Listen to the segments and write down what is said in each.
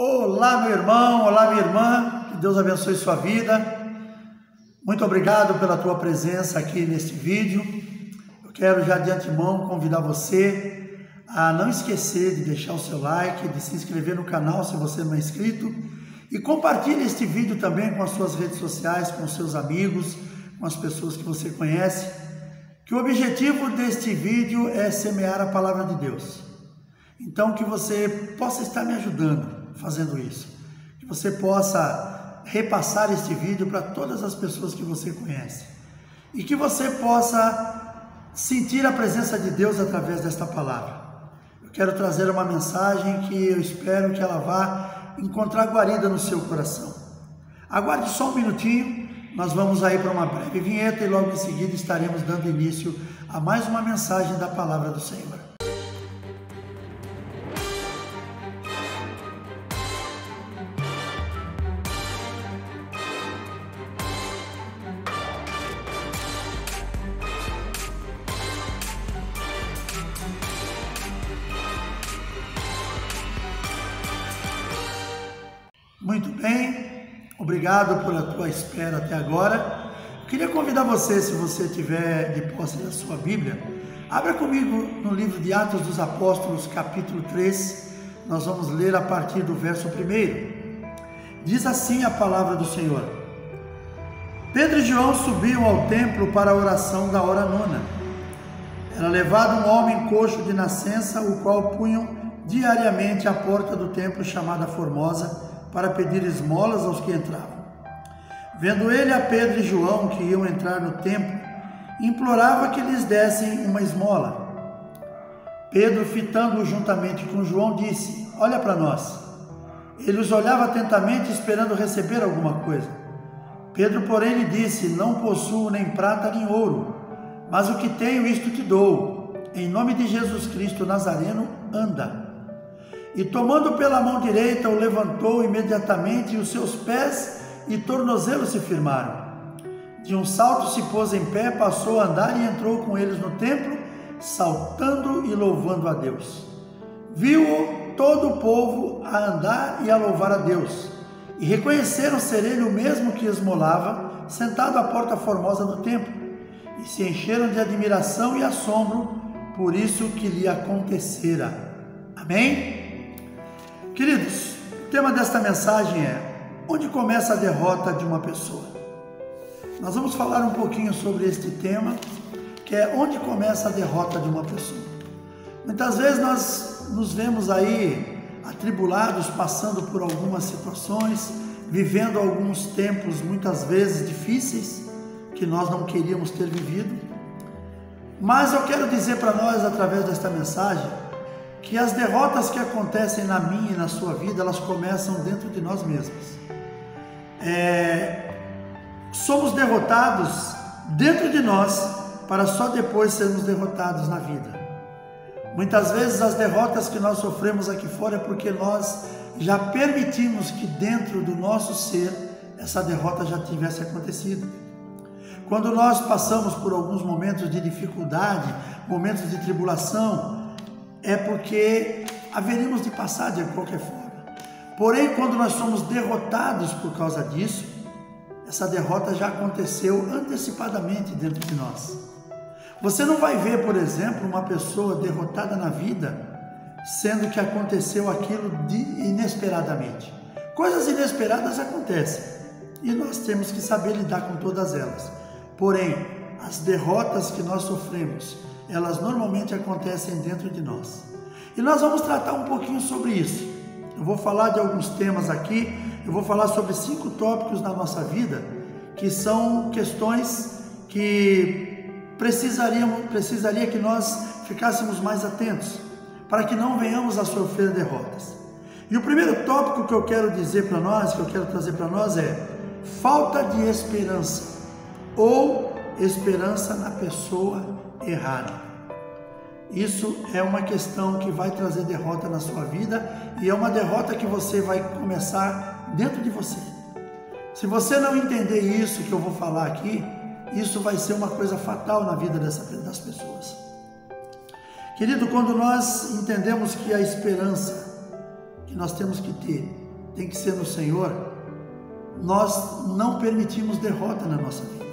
Olá, meu irmão, olá, minha irmã, que Deus abençoe sua vida. Muito obrigado pela tua presença aqui neste vídeo. Eu quero já de antemão convidar você a não esquecer de deixar o seu like, de se inscrever no canal se você não é inscrito e compartilhe este vídeo também com as suas redes sociais, com os seus amigos, com as pessoas que você conhece, que o objetivo deste vídeo é semear a palavra de Deus. Então, que você possa estar me ajudando fazendo isso, que você possa repassar este vídeo para todas as pessoas que você conhece e que você possa sentir a presença de Deus através desta palavra. Eu quero trazer uma mensagem que eu espero que ela vá encontrar guarida no seu coração. Aguarde só um minutinho, nós vamos aí para uma breve vinheta e logo em seguida estaremos dando início a mais uma mensagem da palavra do Senhor. Muito bem, obrigado pela tua espera até agora. Eu queria convidar você, se você tiver de posse da sua Bíblia, abra comigo no livro de Atos dos Apóstolos, capítulo 3, nós vamos ler a partir do verso 1. Diz assim a palavra do Senhor: Pedro e João subiam ao templo para a oração da hora nona. Era levado um homem coxo de nascença, o qual punham diariamente à porta do templo chamada Formosa, para pedir esmolas aos que entravam. Vendo ele a Pedro e João, que iam entrar no templo, implorava que lhes dessem uma esmola. Pedro, fitando-o juntamente com João, disse: Olha para nós. Ele os olhava atentamente, esperando receber alguma coisa. Pedro, porém, lhe disse: Não possuo nem prata nem ouro, mas o que tenho, isto te dou. Em nome de Jesus Cristo Nazareno, anda. E tomando pela mão direita, o levantou imediatamente, e os seus pés e tornozelos se firmaram. De um salto se pôs em pé, passou a andar e entrou com eles no templo, saltando e louvando a Deus. Viu-o todo o povo a andar e a louvar a Deus, e reconheceram ser ele o mesmo que esmolava, sentado à porta formosa do templo, e se encheram de admiração e assombro por isso que lhe acontecera. Amém? Queridos, o tema desta mensagem é: onde começa a derrota de uma pessoa? Nós vamos falar um pouquinho sobre este tema, que é onde começa a derrota de uma pessoa. Muitas vezes nós nos vemos aí atribulados, passando por algumas situações, vivendo alguns tempos muitas vezes difíceis, que nós não queríamos ter vivido. Mas eu quero dizer para nós, através desta mensagem, que as derrotas que acontecem na minha e na sua vida, elas começam dentro de nós mesmos. Somos derrotados dentro de nós para só depois sermos derrotados na vida. Muitas vezes as derrotas que nós sofremos aqui fora é porque nós já permitimos que dentro do nosso ser essa derrota já tivesse acontecido. Quando nós passamos por alguns momentos de dificuldade, momentos de tribulação, é porque haveríamos de passar de qualquer forma. Porém, quando nós somos derrotados por causa disso, essa derrota já aconteceu antecipadamente dentro de nós. Você não vai ver, por exemplo, uma pessoa derrotada na vida, sendo que aconteceu aquilo inesperadamente. Coisas inesperadas acontecem e nós temos que saber lidar com todas elas. Porém, as derrotas que nós sofremos, elas normalmente acontecem dentro de nós. E nós vamos tratar um pouquinho sobre isso. Eu vou falar de alguns temas aqui, eu vou falar sobre 5 tópicos na nossa vida, que são questões que precisaria que nós ficássemos mais atentos, para que não venhamos a sofrer derrotas. E o primeiro tópico que eu quero dizer para nós, que eu quero trazer para nós é falta de esperança, ou esperança na pessoa errada. Isso é uma questão que vai trazer derrota na sua vida e é uma derrota que você vai começar dentro de você. Se você não entender isso que eu vou falar aqui, isso vai ser uma coisa fatal na vida das pessoas. Querido, quando nós entendemos que a esperança que nós temos que ter tem que ser no Senhor, nós não permitimos derrota na nossa vida.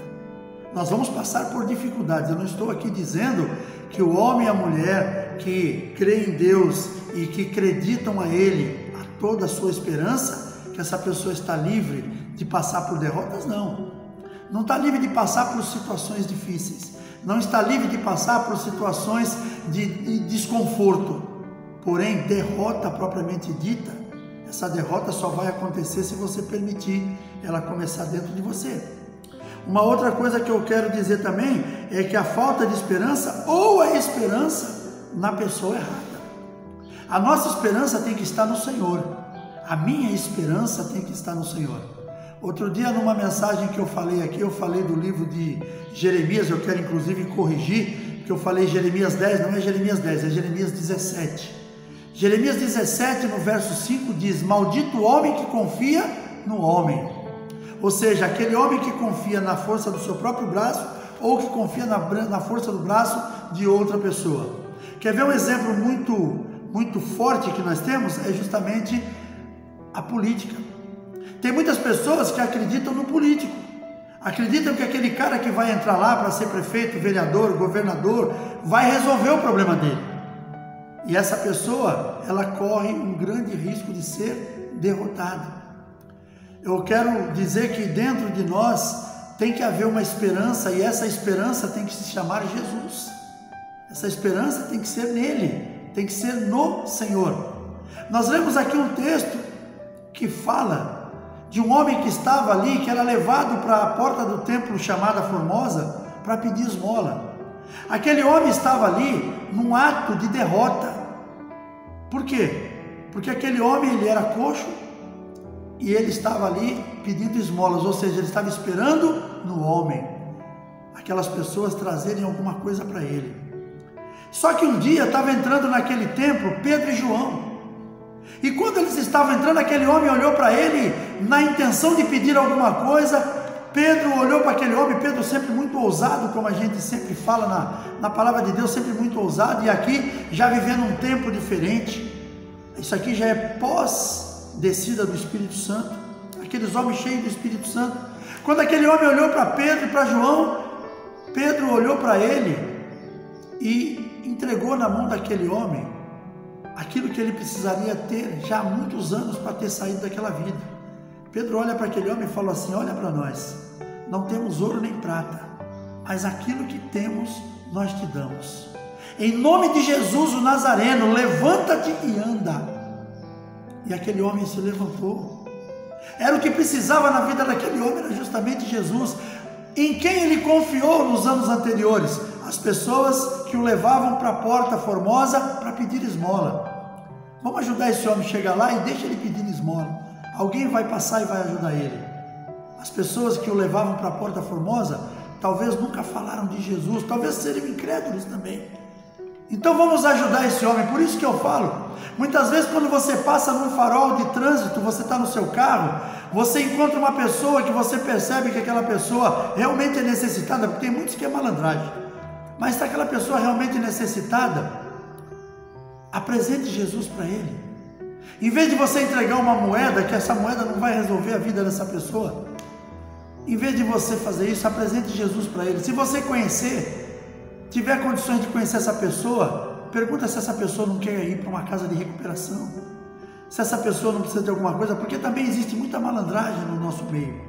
Nós vamos passar por dificuldades. Eu não estou aqui dizendo que o homem e a mulher que creem em Deus e que acreditam a Ele, a toda a sua esperança, que essa pessoa está livre de passar por derrotas, não. Não está livre de passar por situações difíceis. Não está livre de passar por situações de desconforto. Porém, derrota propriamente dita, essa derrota só vai acontecer se você permitir ela começar dentro de você. Uma outra coisa que eu quero dizer também é que a falta de esperança ou a esperança na pessoa errada. A nossa esperança tem que estar no Senhor. A minha esperança tem que estar no Senhor. Outro dia, numa mensagem que eu falei aqui, eu falei do livro de Jeremias. Eu quero inclusive corrigir, porque eu falei Jeremias 10, não é Jeremias 10, é Jeremias 17. Jeremias 17, no verso 5, diz: maldito o homem que confia no homem. Ou seja, aquele homem que confia na força do seu próprio braço ou que confia na força do braço de outra pessoa. Quer ver um exemplo muito forte que nós temos? É justamente a política. Tem muitas pessoas que acreditam no político, acreditam que aquele cara que vai entrar lá para ser prefeito, vereador, governador, vai resolver o problema dele. E essa pessoa, ela corre um grande risco de ser derrotada. Eu quero dizer que dentro de nós tem que haver uma esperança, e essa esperança tem que se chamar Jesus. Essa esperança tem que ser nele, tem que ser no Senhor. Nós lemos aqui um texto que fala de um homem que estava ali, que era levado para a porta do templo chamada Formosa para pedir esmola. Aquele homem estava ali num ato de derrota. Por quê? Porque aquele homem, ele era coxo e ele estava ali pedindo esmolas, ou seja, ele estava esperando no homem, aquelas pessoas trazerem alguma coisa para ele. Só que um dia estava entrando naquele templo Pedro e João, e quando eles estavam entrando, aquele homem olhou para ele na intenção de pedir alguma coisa. Pedro olhou para aquele homem, Pedro sempre muito ousado, como a gente sempre fala na palavra de Deus, sempre muito ousado, e aqui já vivendo um tempo diferente. Isso aqui já é pós-descida do Espírito Santo, aqueles homens cheios do Espírito Santo. Quando aquele homem olhou para Pedro e para João, Pedro olhou para ele e entregou na mão daquele homem aquilo que ele precisaria ter já há muitos anos para ter saído daquela vida. Pedro olha para aquele homem e falou assim: olha para nós, não temos ouro nem prata, mas aquilo que temos nós te damos. Em nome de Jesus o Nazareno, levanta-te e anda. E aquele homem se levantou. Era o que precisava na vida daquele homem, era justamente Jesus. Em quem ele confiou nos anos anteriores? As pessoas que o levavam para a porta Formosa para pedir esmola. Vamos ajudar esse homem a chegar lá e deixa ele pedir esmola. Alguém vai passar e vai ajudar ele. As pessoas que o levavam para a porta Formosa talvez nunca falaram de Jesus, talvez sejam incrédulos também. Então vamos ajudar esse homem. Por isso que eu falo, muitas vezes quando você passa num farol de trânsito, você está no seu carro, você encontra uma pessoa que você percebe que aquela pessoa realmente é necessitada, porque tem muitos que é malandragem, mas se aquela pessoa realmente necessitada, apresente Jesus para ele. Em vez de você entregar uma moeda, que essa moeda não vai resolver a vida dessa pessoa, em vez de você fazer isso, apresente Jesus para ele. Se você conhecer, tiver condições de conhecer essa pessoa, pergunta se essa pessoa não quer ir para uma casa de recuperação, se essa pessoa não precisa de alguma coisa, porque também existe muita malandragem no nosso meio.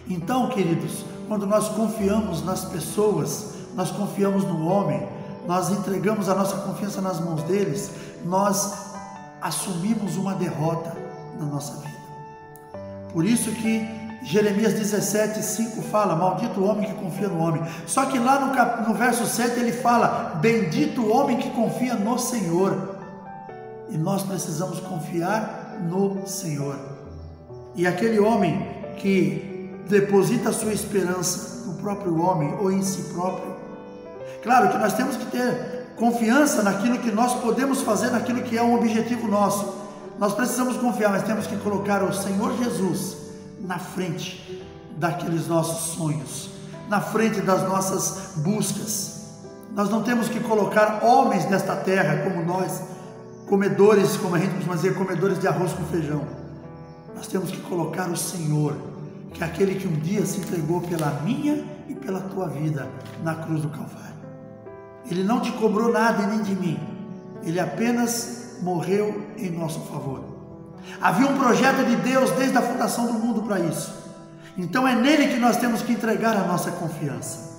Então, queridos, quando nós confiamos nas pessoas, nós confiamos no homem, nós entregamos a nossa confiança nas mãos deles, nós assumimos uma derrota na nossa vida. Por isso que Jeremias 17:5 fala: maldito o homem que confia no homem. Só que lá no verso 7 ele fala: bendito o homem que confia no Senhor. E nós precisamos confiar no Senhor. E aquele homem que deposita a sua esperança no próprio homem ou em si próprio, claro que nós temos que ter confiança naquilo que nós podemos fazer, naquilo que é um objetivo nosso. Nós precisamos confiar, mas temos que colocar o Senhor Jesus na frente daqueles nossos sonhos, na frente das nossas buscas. Nós não temos que colocar homens nesta terra como nós comedores, como a gente costuma dizer, comedores de arroz com feijão. Nós temos que colocar o Senhor, que é aquele que um dia se entregou pela minha e pela tua vida na cruz do Calvário. Ele não te cobrou nada e nem de mim. Ele apenas morreu em nosso favor. Havia um projeto de Deus desde a fundação do mundo para isso. Então é nele que nós temos que entregar a nossa confiança.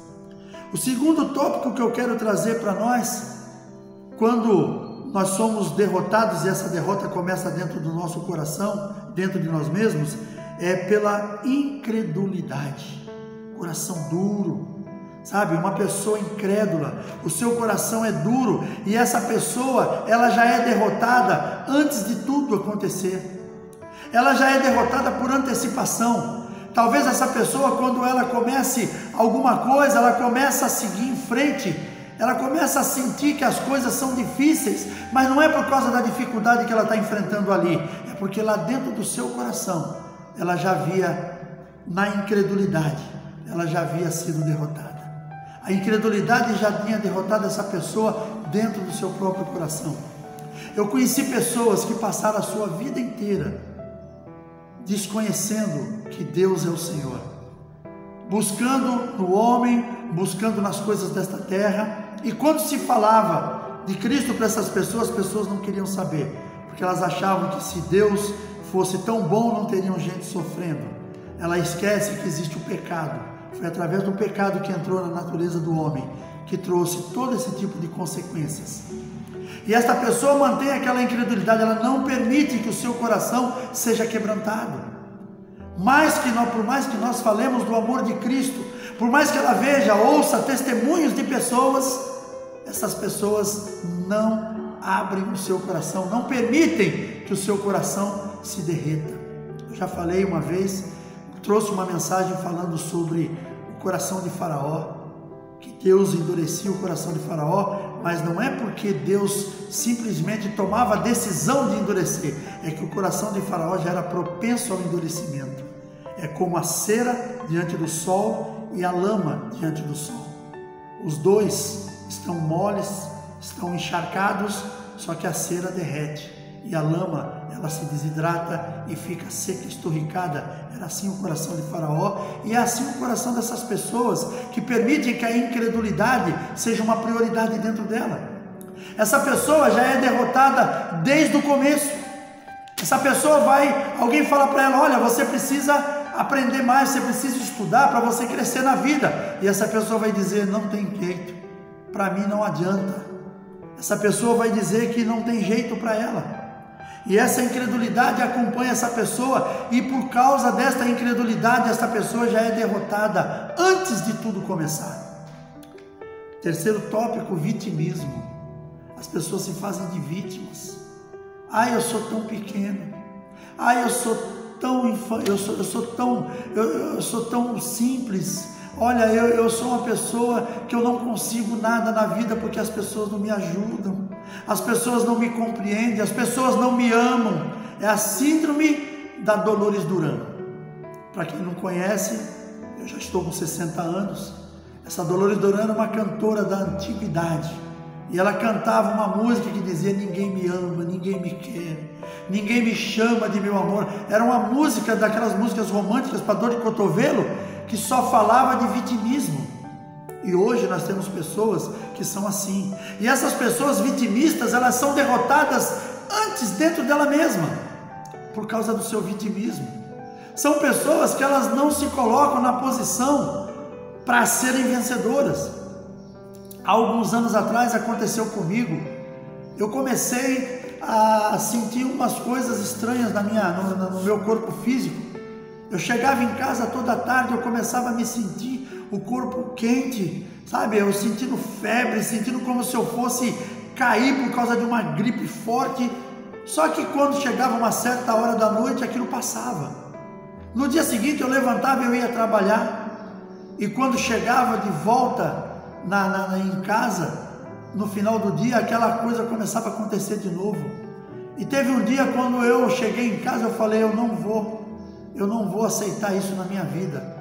O segundo tópico que eu quero trazer para nós, quando nós somos derrotados e essa derrota começa dentro do nosso coração, dentro de nós mesmos, é pela incredulidade. Coração duro, sabe? Uma pessoa incrédula, o seu coração é duro e essa pessoa, ela já é derrotada antes de tudo acontecer. Ela já é derrotada por antecipação. Talvez essa pessoa, quando ela comece alguma coisa, ela começa a seguir em frente, ela começa a sentir que as coisas são difíceis, mas não é por causa da dificuldade que ela está enfrentando ali, é porque lá dentro do seu coração, ela já havia, na incredulidade, ela já havia sido derrotada. A incredulidade já tinha derrotado essa pessoa dentro do seu próprio coração. Eu conheci pessoas que passaram a sua vida inteira desconhecendo que Deus é o Senhor, buscando no homem, buscando nas coisas desta terra, e quando se falava de Cristo para essas pessoas, as pessoas não queriam saber, porque elas achavam que se Deus fosse tão bom, não teriam gente sofrendo. Ela esquece que existe o pecado. Foi através do pecado que entrou na natureza do homem, que trouxe todo esse tipo de consequências. E esta pessoa mantém aquela incredulidade, ela não permite que o seu coração seja quebrantado. Por mais que nós falemos do amor de Cristo, por mais que ela veja, ouça testemunhos de pessoas, essas pessoas não abrem o seu coração, não permitem que o seu coração se derreta. Eu já falei uma vez, trouxe uma mensagem falando sobre o coração de Faraó, que Deus endurecia o coração de Faraó, mas não é porque Deus simplesmente tomava a decisão de endurecer, é que o coração de Faraó já era propenso ao endurecimento. É como a cera diante do sol e a lama diante do sol. Os dois estão moles, estão encharcados, só que a cera derrete e a lama, ela se desidrata e fica seca, esturricada. Era assim o coração de Faraó e é assim o coração dessas pessoas que permitem que a incredulidade seja uma prioridade dentro dela. Essa pessoa já é derrotada desde o começo. Essa pessoa alguém fala para ela, olha, você precisa aprender mais, você precisa estudar para você crescer na vida. E essa pessoa vai dizer, não tem jeito, para mim não adianta. Essa pessoa vai dizer que não tem jeito para ela. E essa incredulidade acompanha essa pessoa, e por causa desta incredulidade, essa pessoa já é derrotada antes de tudo começar. Terceiro tópico, vitimismo. As pessoas se fazem de vítimas. Eu sou tão pequeno. Eu sou tão simples. Olha, eu sou uma pessoa que eu não consigo nada na vida porque as pessoas não me ajudam, as pessoas não me compreendem, as pessoas não me amam. É a síndrome da Dolores Duran. Para quem não conhece, eu já estou com 60 anos. Essa Dolores Duran era uma cantora da antiguidade e ela cantava uma música que dizia: ninguém me ama, ninguém me quer, ninguém me chama de meu amor. Era uma música daquelas músicas românticas para dor de cotovelo, que só falava de vitimismo. E hoje nós temos pessoas que são assim. E essas pessoas vitimistas, elas são derrotadas antes dentro dela mesma, por causa do seu vitimismo. São pessoas que elas não se colocam na posição para serem vencedoras. Há alguns anos atrás aconteceu comigo. Eu comecei a sentir umas coisas estranhas no meu corpo físico. Eu chegava em casa toda tarde, eu começava a me sentir o corpo quente, sabe? Eu sentindo febre, sentindo como se eu fosse cair por causa de uma gripe forte. Só que quando chegava uma certa hora da noite, aquilo passava. No dia seguinte eu levantava e eu ia trabalhar. E quando chegava de volta em casa, no final do dia, aquela coisa começava a acontecer de novo. E teve um dia quando eu cheguei em casa, eu falei, eu não vou aceitar isso na minha vida.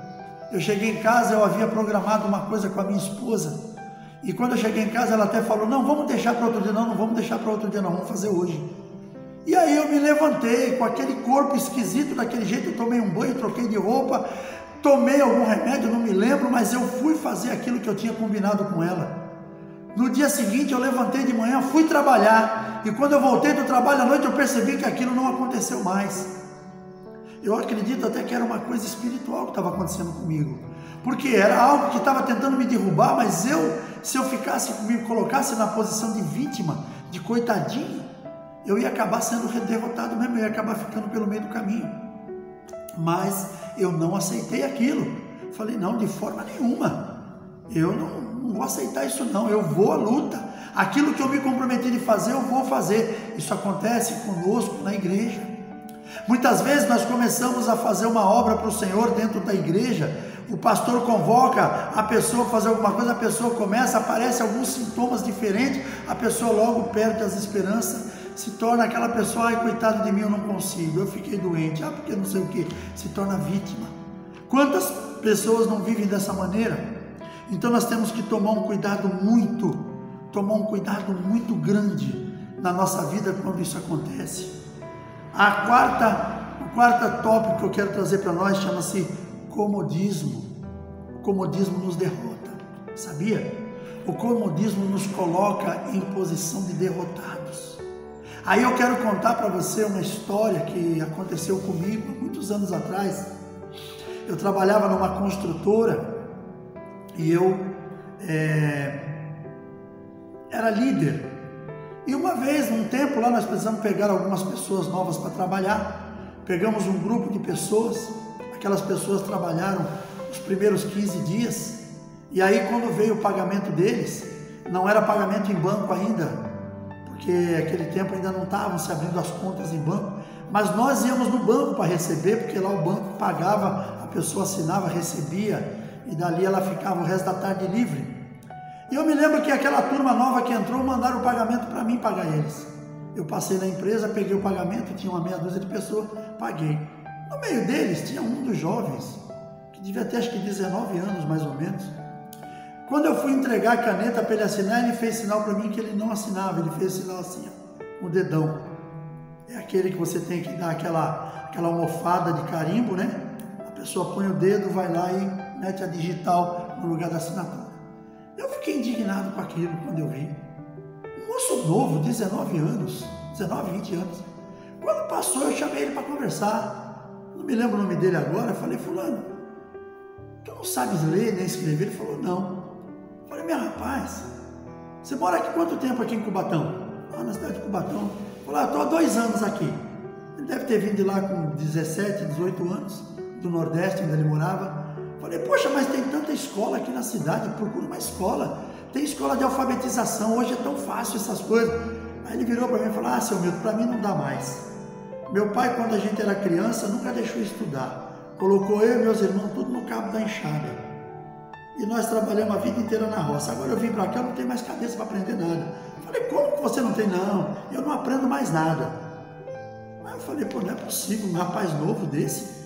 Eu cheguei em casa, eu havia programado uma coisa com a minha esposa. E quando eu cheguei em casa, ela até falou, não, vamos deixar para outro dia, não vamos deixar para outro dia não, vamos fazer hoje. E aí eu me levantei com aquele corpo esquisito, daquele jeito, eu tomei um banho, troquei de roupa, tomei algum remédio, não me lembro, mas eu fui fazer aquilo que eu tinha combinado com ela. No dia seguinte eu levantei de manhã, fui trabalhar, e quando eu voltei do trabalho à noite eu percebi que aquilo não aconteceu mais. Eu acredito até que era uma coisa espiritual que estava acontecendo comigo, porque era algo que estava tentando me derrubar, mas se eu me colocasse na posição de vítima, de coitadinho, eu ia acabar sendo derrotado mesmo, eu ia acabar ficando pelo meio do caminho. Mas eu não aceitei aquilo. Falei, não, de forma nenhuma. Eu não vou aceitar isso não, eu vou à luta. Aquilo que eu me comprometi de fazer, eu vou fazer. Isso acontece conosco na igreja. Muitas vezes nós começamos a fazer uma obra para o Senhor dentro da igreja, o pastor convoca a pessoa para fazer alguma coisa, a pessoa começa, aparecem alguns sintomas diferentes, a pessoa logo perde as esperanças, se torna aquela pessoa, ai, coitado de mim, eu não consigo, eu fiquei doente, porque não sei o que, se torna vítima. Quantas pessoas não vivem dessa maneira? Então nós temos que tomar um cuidado muito grande na nossa vida quando isso acontece. O quarto tópico que eu quero trazer para nós chama-se comodismo. O comodismo nos derrota, sabia? O comodismo nos coloca em posição de derrotados. Aí eu quero contar para você uma história que aconteceu comigo muitos anos atrás. Eu trabalhava numa construtora e eu era líder. E uma vez, num tempo lá, nós precisamos pegar algumas pessoas novas para trabalhar. Pegamos um grupo de pessoas, aquelas pessoas trabalharam os primeiros 15 dias. E aí quando veio o pagamento deles, não era pagamento em banco ainda, porque naquele tempo ainda não estavam se abrindo as contas em banco, mas nós íamos no banco para receber, porque lá o banco pagava, a pessoa assinava, recebia, e dali ela ficava o resto da tarde livre. E eu me lembro que aquela turma nova que entrou, mandaram o pagamento para mim pagar eles. Eu passei na empresa, peguei o pagamento, tinha uma meia dúzia de pessoas, paguei. No meio deles tinha um dos jovens, que devia ter acho que 19 anos mais ou menos. Quando eu fui entregar a caneta para ele assinar, ele fez sinal para mim que ele não assinava, ele fez sinal assim, ó, o dedão. É aquele que você tem que dar aquela almofada de carimbo, né? A pessoa põe o dedo, vai lá e mete a digital no lugar da assinatura. Eu fiquei indignado com aquilo quando eu vi. Um moço novo, 19 anos, 19, 20 anos. Quando passou, eu chamei ele para conversar. Não me lembro o nome dele agora. Eu falei, fulano, tu não sabes ler nem escrever? Ele falou, não. Eu falei, meu rapaz, você mora aqui quanto tempo aqui em Cubatão? Ah, na cidade de Cubatão. Eu falei, estou há 2 anos aqui. Ele deve ter vindo de lá com 17, 18 anos, do Nordeste, onde ele morava. Falei, poxa, mas tem tanta escola aqui na cidade, procura uma escola. Tem escola de alfabetização, hoje é tão fácil essas coisas. Aí ele virou para mim e falou, seu Milton, para mim não dá mais. Meu pai, quando a gente era criança, nunca deixou estudar. Colocou eu e meus irmãos tudo no cabo da enxada. E nós trabalhamos a vida inteira na roça. Agora eu vim para cá, eu não tenho mais cabeça para aprender nada. Falei, como que você não tem? Não, eu não aprendo mais nada. Aí eu falei, pô, não é possível, um rapaz novo desse.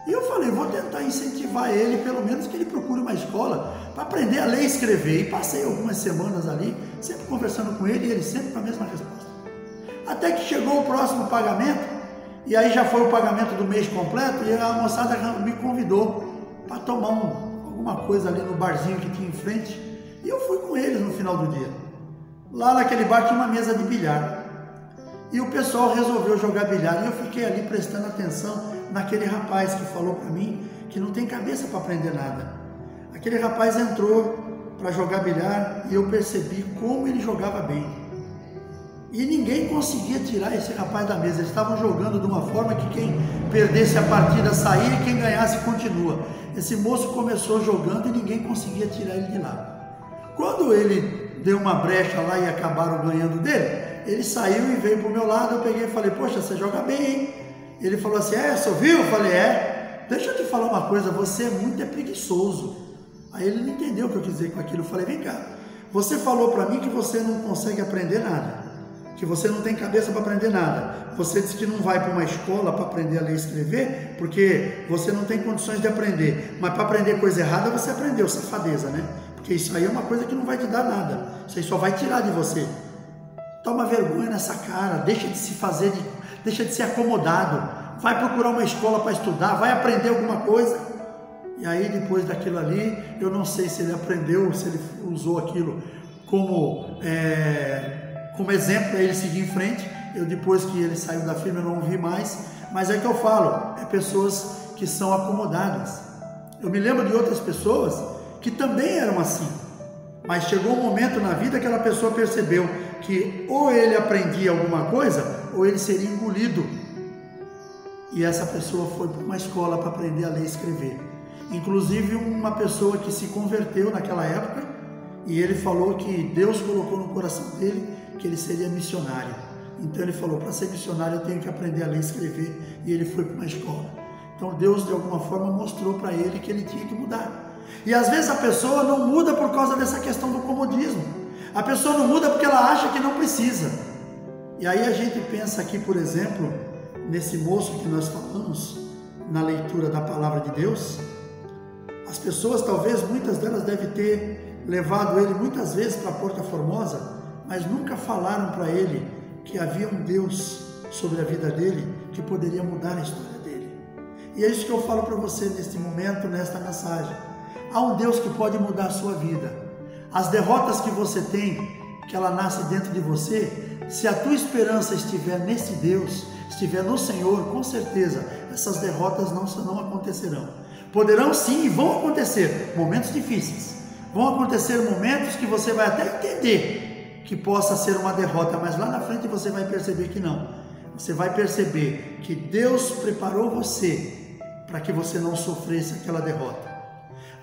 E eu falei, vou tentar incentivar ele, pelo menos que ele procure uma escola para aprender a ler e escrever. E passei algumas semanas ali, sempre conversando com ele, e ele sempre com a mesma resposta. Até que chegou o próximo pagamento, e aí já foi o pagamento do mês completo, e a moçada me convidou para tomar alguma coisa ali no barzinho que tinha em frente. E eu fui com eles no final do dia. Lá naquele bar tinha uma mesa de bilhar. E o pessoal resolveu jogar bilhar, e eu fiquei ali prestando atenção naquele rapaz que falou para mim que não tem cabeça para aprender nada. Aquele rapaz entrou para jogar bilhar e eu percebi como ele jogava bem. E ninguém conseguia tirar esse rapaz da mesa. Eles estavam jogando de uma forma que quem perdesse a partida saía e quem ganhasse continua. Esse moço começou jogando e ninguém conseguia tirar ele de lá. Quando ele deu uma brecha lá e acabaram ganhando dele, ele saiu e veio para o meu lado. Eu peguei e falei, poxa, você joga bem, hein? Ele falou assim, você ouviu? Eu falei, deixa eu te falar uma coisa, você é muito preguiçoso. Aí ele não entendeu o que eu quis dizer com aquilo. Eu falei, vem cá, você falou para mim que você não consegue aprender nada, que você não tem cabeça para aprender nada. Você disse que não vai para uma escola para aprender a ler e escrever, porque você não tem condições de aprender. Mas para aprender coisa errada, você aprendeu, safadeza, né? porque isso aí é uma coisa que não vai te dar nada, isso aí só vai tirar de você. Toma vergonha nessa cara, deixa de se fazer, deixa de ser acomodado, vai procurar uma escola para estudar, vai aprender alguma coisa. E aí depois daquilo ali, eu não sei se ele aprendeu, se ele usou aquilo como exemplo para ele seguir em frente. Eu, depois que ele saiu da firma, eu não vi mais, mas é que eu falo, é pessoas que são acomodadas. Eu me lembro de outras pessoas que também eram assim, mas chegou um momento na vida que aquela pessoa percebeu que ou ele aprendia alguma coisa, ou ele seria engolido. E essa pessoa foi para uma escola para aprender a ler e escrever. Inclusive uma pessoa que se converteu naquela época, e ele falou que Deus colocou no coração dele que ele seria missionário. Então ele falou, para ser missionário eu tenho que aprender a ler e escrever, e ele foi para uma escola. Então Deus de alguma forma mostrou para ele que ele tinha que mudar. E às vezes a pessoa não muda por causa dessa questão do comodismo. A pessoa não muda porque ela acha que não precisa. E aí a gente pensa aqui, por exemplo, nesse moço que nós falamos, na leitura da palavra de Deus. As pessoas, talvez, muitas delas devem ter levado ele muitas vezes para a Porta Formosa, mas nunca falaram para ele que havia um Deus sobre a vida dele que poderia mudar a história dele. E é isso que eu falo para você neste momento, nesta mensagem. Há um Deus que pode mudar a sua vida. As derrotas que você tem, que ela nasce dentro de você, se a tua esperança estiver nesse Deus, estiver no Senhor, com certeza essas derrotas não acontecerão. Poderão sim e vão acontecer momentos difíceis, vão acontecer momentos que você vai até entender que possa ser uma derrota, mas lá na frente você vai perceber que não. Você vai perceber que Deus preparou você para que você não sofresse aquela derrota.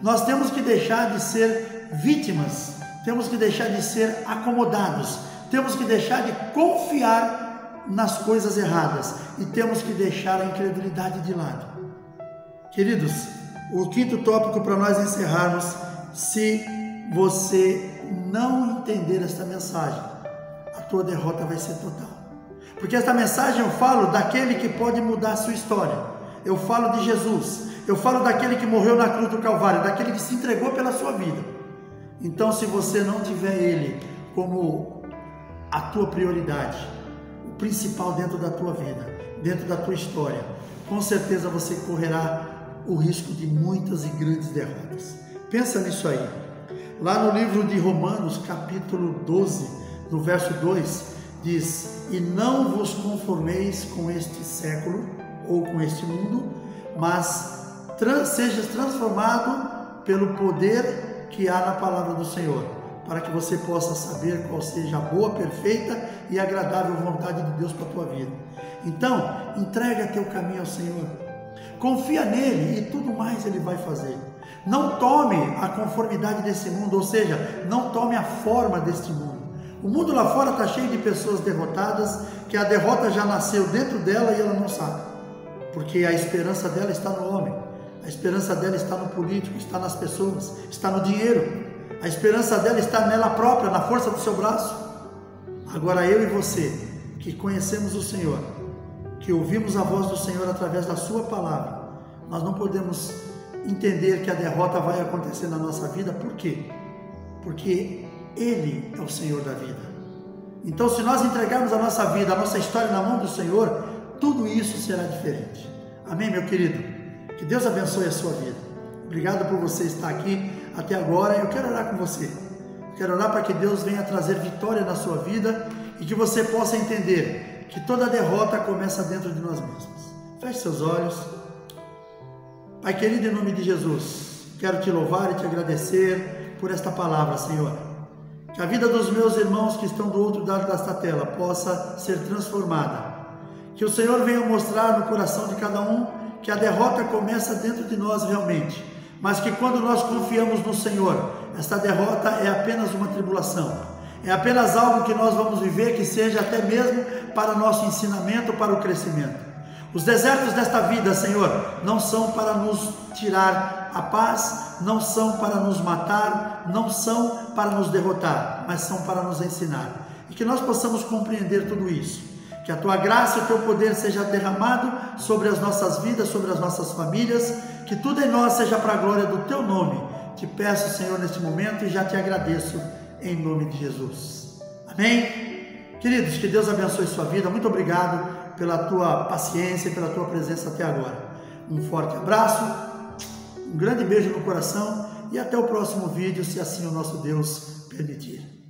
Nós temos que deixar de ser vítimas, temos que deixar de ser acomodados, temos que deixar de confiar nas coisas erradas e temos que deixar a incredulidade de lado. Queridos, o quinto tópico para nós encerrarmos: se você não entender esta mensagem, a tua derrota vai ser total. Porque esta mensagem eu falo daquele que pode mudar a sua história. Eu falo de Jesus, eu falo daquele que morreu na cruz do Calvário, daquele que se entregou pela sua vida. Então, se você não tiver Ele como a tua prioridade, o principal dentro da tua vida, dentro da tua história, com certeza você correrá o risco de muitas e grandes derrotas. Pensa nisso aí. Lá no livro de Romanos, capítulo 12, no verso 2, diz: e não vos conformeis com este século, ou com este mundo, mas sejas transformado pelo poder que há na palavra do Senhor, para que você possa saber qual seja a boa, perfeita e agradável vontade de Deus para a tua vida. Então, entrega teu caminho ao Senhor, confia nele e tudo mais ele vai fazer. Não tome a conformidade desse mundo, ou seja, não tome a forma deste mundo. O mundo lá fora está cheio de pessoas derrotadas, que a derrota já nasceu dentro dela e ela não sabe, porque a esperança dela está no homem, a esperança dela está no político, está nas pessoas, está no dinheiro, a esperança dela está nela própria, na força do seu braço. Agora eu e você, que conhecemos o Senhor, que ouvimos a voz do Senhor através da sua palavra, nós não podemos entender que a derrota vai acontecer na nossa vida. Por quê? Porque Ele é o Senhor da vida. Então, se nós entregarmos a nossa vida, a nossa história na mão do Senhor, tudo isso será diferente. Amém, meu querido? Que Deus abençoe a sua vida. Obrigado por você estar aqui até agora. Eu quero orar com você. Eu quero orar para que Deus venha trazer vitória na sua vida e que você possa entender que toda derrota começa dentro de nós mesmos. Feche seus olhos. Pai querido, em nome de Jesus, quero te louvar e te agradecer por esta palavra, Senhor. Que a vida dos meus irmãos que estão do outro lado desta tela possa ser transformada. Que o Senhor venha mostrar no coração de cada um que a derrota começa dentro de nós realmente, mas que quando nós confiamos no Senhor, esta derrota é apenas uma tribulação, é apenas algo que nós vamos viver, que seja até mesmo para nosso ensinamento, para o crescimento. Os desertos desta vida, Senhor, não são para nos tirar a paz, não são para nos matar, não são para nos derrotar, mas são para nos ensinar. E que nós possamos compreender tudo isso. Que a Tua graça e o Teu poder seja derramado sobre as nossas vidas, sobre as nossas famílias, que tudo em nós seja para a glória do Teu nome, te peço, Senhor, neste momento e já te agradeço em nome de Jesus. Amém? Queridos, que Deus abençoe sua vida. Muito obrigado pela tua paciência e pela tua presença até agora. Um forte abraço, um grande beijo no coração e até o próximo vídeo, se assim o nosso Deus permitir.